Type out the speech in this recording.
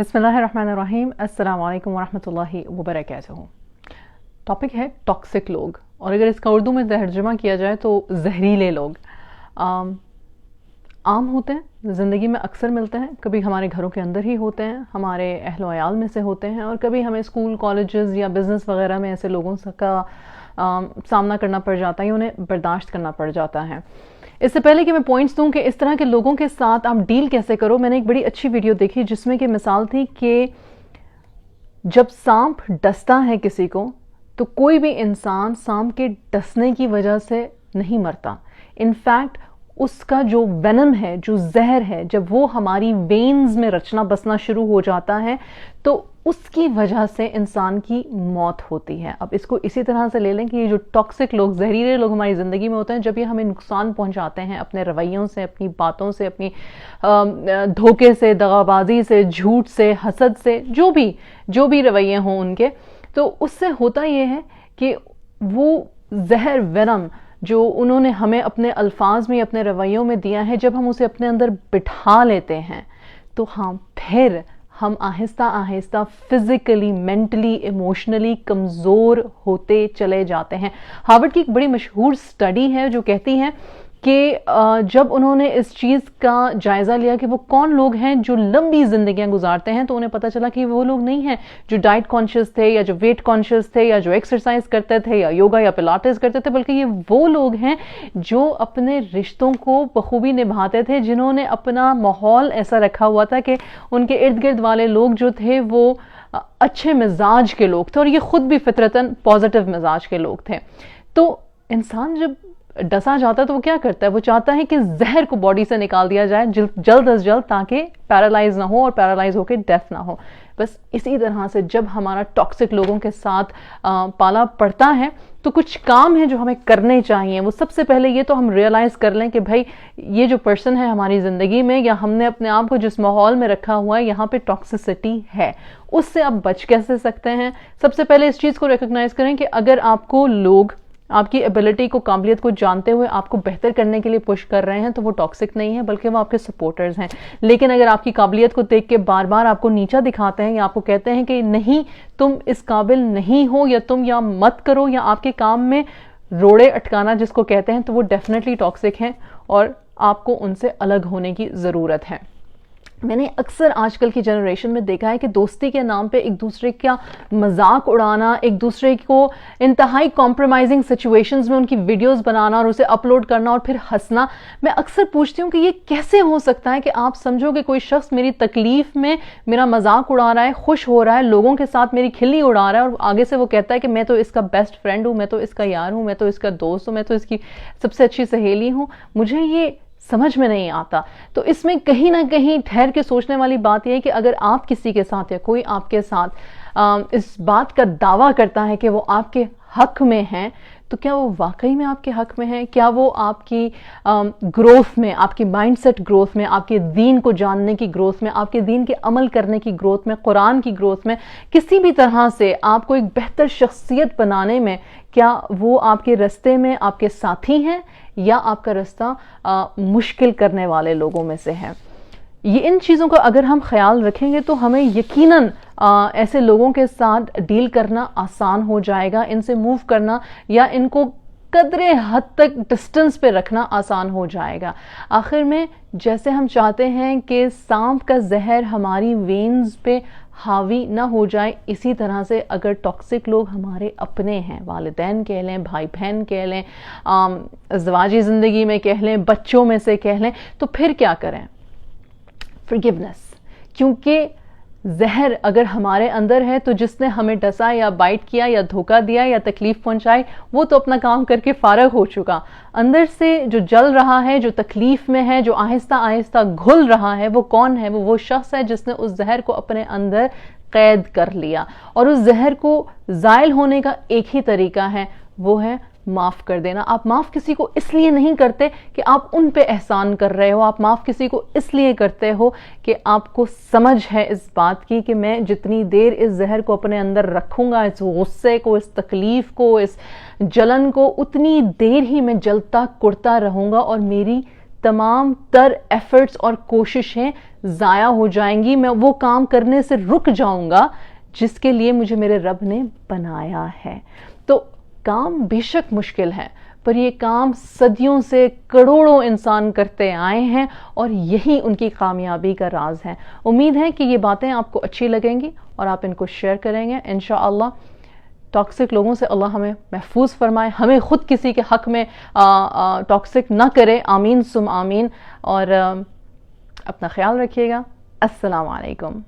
بسم اللہ الرحمن الرحیم. السلام علیکم ورحمۃ اللہ وبرکاتہ. ٹاپک ہے ٹاکسک لوگ، اور اگر اس کا اردو میں ترجمہ کیا جائے تو زہریلے لوگ. عام ہوتے ہیں، زندگی میں اکثر ملتے ہیں، کبھی ہمارے گھروں کے اندر ہی ہوتے ہیں، ہمارے اہل و عیال میں سے ہوتے ہیں، اور کبھی ہمیں اسکول کالجز یا بزنس وغیرہ میں ایسے لوگوں کا سامنا کرنا پڑ جاتا ہے یا انہیں برداشت کرنا پڑ جاتا ہے. اس سے پہلے کہ میں پوائنٹس دوں کہ اس طرح کے لوگوں کے ساتھ آپ ڈیل کیسے کرو، میں نے ایک بڑی اچھی ویڈیو دیکھی جس میں کہ مثال تھی کہ جب سانپ ڈستا ہے کسی کو تو کوئی بھی انسان سانپ کے ڈسنے کی وجہ سے نہیں مرتا. انفیکٹ اس کا جو وینم ہے، جو زہر ہے، جب وہ ہماری وینز میں رچنا بسنا شروع ہو جاتا ہے تو اس کی وجہ سے انسان کی موت ہوتی ہے. اب اس کو اسی طرح سے لے لیں کہ یہ جو ٹاکسک لوگ، زہریلے لوگ ہماری زندگی میں ہوتے ہیں، جب یہ ہمیں نقصان پہنچاتے ہیں اپنے رویوں سے، اپنی باتوں سے، اپنی دھوکے سے، دغابازی سے، جھوٹ سے، حسد سے، جو بھی رویے ہوں ان کے، تو اس سے ہوتا یہ ہے کہ وہ زہر وینم جو انہوں نے ہمیں اپنے الفاظ میں، اپنے رویوں میں دیا ہے، جب ہم اسے اپنے اندر بٹھا لیتے ہیں تو پھر ہم آہستہ آہستہ فزیکلی، مینٹلی، ایموشنلی کمزور ہوتے چلے جاتے ہیں. ہارورڈ کی ایک بڑی مشہور سٹڈی ہے جو کہتی ہے کہ جب انہوں نے اس چیز کا جائزہ لیا کہ وہ کون لوگ ہیں جو لمبی زندگیاں گزارتے ہیں، تو انہیں پتہ چلا کہ وہ لوگ نہیں ہیں جو ڈائٹ کانشیس تھے یا جو ویٹ کانشیس تھے یا جو ایکسرسائز کرتے تھے یا یوگا یا پلاٹس کرتے تھے، بلکہ یہ وہ لوگ ہیں جو اپنے رشتوں کو بخوبی نبھاتے تھے، جنہوں نے اپنا ماحول ایسا رکھا ہوا تھا کہ ان کے ارد گرد والے لوگ جو تھے وہ اچھے مزاج کے لوگ تھے، اور یہ خود بھی فطرتاً پازیٹیو مزاج کے لوگ تھے. تو انسان جب ڈسا جاتا ہے تو وہ کیا کرتا ہے؟ وہ چاہتا ہے کہ زہر کو باڈی سے نکال دیا جائے جلد از جلد، تاکہ پیرالائز نہ ہو اور پیرالائز ہو کے ڈیتھ نہ ہو. بس اسی طرح سے جب ہمارا ٹاکسک لوگوں کے ساتھ پالا پڑتا ہے تو کچھ کام ہیں جو ہمیں کرنے چاہیے. وہ سب سے پہلے یہ تو ہم ریئلائز کر لیں کہ بھائی یہ جو پرسن ہے ہماری زندگی میں، یا ہم نے اپنے آپ کو جس ماحول میں رکھا ہوا ہے، یہاں پہ ٹاکسسٹی ہے. اس سے آپ بچ کیسے سکتے ہیں؟ سب سے پہلے اس چیز کو ریکگنائز کریں کہ اگر آپ کو لوگ آپ کی ایبلٹی کو، قابلیت کو جانتے ہوئے آپ کو بہتر کرنے کے لیے پش کر رہے ہیں تو وہ ٹاکسک نہیں ہے، بلکہ وہ آپ کے سپورٹرز ہیں. لیکن اگر آپ کی قابلیت کو دیکھ کے بار بار آپ کو نیچا دکھاتے ہیں یا آپ کو کہتے ہیں کہ نہیں تم اس قابل نہیں ہو، یا تم یا مت کرو، یا آپ کے کام میں روڑے اٹکانا جس کو کہتے ہیں، تو وہ ڈیفینیٹلی ٹاکسک ہیں اور آپ کو ان سے الگ ہونے کی ضرورت ہے. میں نے اکثر آج کل کی جنریشن میں دیکھا ہے کہ دوستی کے نام پہ ایک دوسرے کا مذاق اڑانا، ایک دوسرے کو انتہائی کمپرومائزنگ سچویشنز میں ان کی ویڈیوز بنانا اور اسے اپلوڈ کرنا اور پھر ہنسنا. میں اکثر پوچھتی ہوں کہ یہ کیسے ہو سکتا ہے کہ آپ سمجھو کہ کوئی شخص میری تکلیف میں میرا مذاق اڑا رہا ہے، خوش ہو رہا ہے، لوگوں کے ساتھ میری کھلی اڑا رہا ہے، اور آگے سے وہ کہتا ہے کہ میں تو اس کا بیسٹ فرینڈ ہوں، میں تو اس کا یار ہوں، میں تو اس کا دوست ہوں، میں تو اس کی سب سے اچھی سہیلی ہوں. مجھے یہ سمجھ میں نہیں آتا. تو اس میں کہیں نہ کہیں ٹھہر کے سوچنے والی بات یہ ہے کہ اگر آپ کسی کے ساتھ یا کوئی آپ کے ساتھ اس بات کا دعویٰ کرتا ہے کہ وہ آپ کے حق میں ہیں، تو کیا وہ واقعی میں آپ کے حق میں ہیں؟ کیا وہ آپ کی گروتھ میں، آپ کی مائنڈ سیٹ گروتھ میں، آپ کے دین کو جاننے کی گروتھ میں، آپ کے دین کے عمل کرنے کی گروتھ میں، قرآن کی گروتھ میں، کسی بھی طرح سے آپ کو ایک بہتر شخصیت بنانے میں، کیا وہ آپ کے رستے میں آپ کے ساتھی ہیں یا آپ کا رستہ مشکل کرنے والے لوگوں میں سے ہے؟ یہ ان چیزوں کا اگر ہم خیال رکھیں گے تو ہمیں یقیناً ایسے لوگوں کے ساتھ ڈیل کرنا آسان ہو جائے گا، ان سے موو کرنا یا ان کو قدرے حد تک ڈسٹنس پہ رکھنا آسان ہو جائے گا. آخر میں جیسے ہم چاہتے ہیں کہ سانپ کا زہر ہماری وینز پہ حاوی نہ ہو جائے، اسی طرح سے اگر ٹاکسک لوگ ہمارے اپنے ہیں، والدین کہہ لیں، بھائی بہن کہہ لیں، ازدواجی زندگی میں کہہ لیں، بچوں میں سے کہہ لیں، تو پھر کیا کریں؟ فرگیونیس. کیونکہ زہر اگر ہمارے اندر ہے تو جس نے ہمیں ڈسا یا بائٹ کیا یا دھوکہ دیا یا تکلیف پہنچائی، وہ تو اپنا کام کر کے فارغ ہو چکا. اندر سے جو جل رہا ہے، جو تکلیف میں ہے، جو آہستہ آہستہ گھل رہا ہے، وہ کون ہے؟ وہ شخص ہے جس نے اس زہر کو اپنے اندر قید کر لیا. اور اس زہر کو زائل ہونے کا ایک ہی طریقہ ہے، وہ ہے معاف کر دینا. آپ معاف کسی کو اس لیے نہیں کرتے کہ آپ ان پہ احسان کر رہے ہو، آپ معاف کسی کو اس لیے کرتے ہو کہ آپ کو سمجھ ہے اس بات کی کہ میں جتنی دیر اس زہر کو اپنے اندر رکھوں گا، اس غصے کو، اس تکلیف کو، اس جلن کو، اتنی دیر ہی میں جلتا کڑتا رہوں گا اور میری تمام تر ایفرٹس اور کوششیں ضائع ہو جائیں گی. میں وہ کام کرنے سے رک جاؤں گا جس کے لیے مجھے میرے رب نے بنایا ہے. تو کام بے شک مشکل ہے، پر یہ کام صدیوں سے کروڑوں انسان کرتے آئے ہیں اور یہی ان کی کامیابی کا راز ہے. امید ہے کہ یہ باتیں آپ کو اچھی لگیں گی اور آپ ان کو شیئر کریں گے انشاءاللہ. ٹاکسک لوگوں سے اللہ ہمیں محفوظ فرمائے، ہمیں خود کسی کے حق میں ٹاکسک نہ کرے. آمین سم آمین. اور اپنا خیال رکھیے گا. السلام علیکم.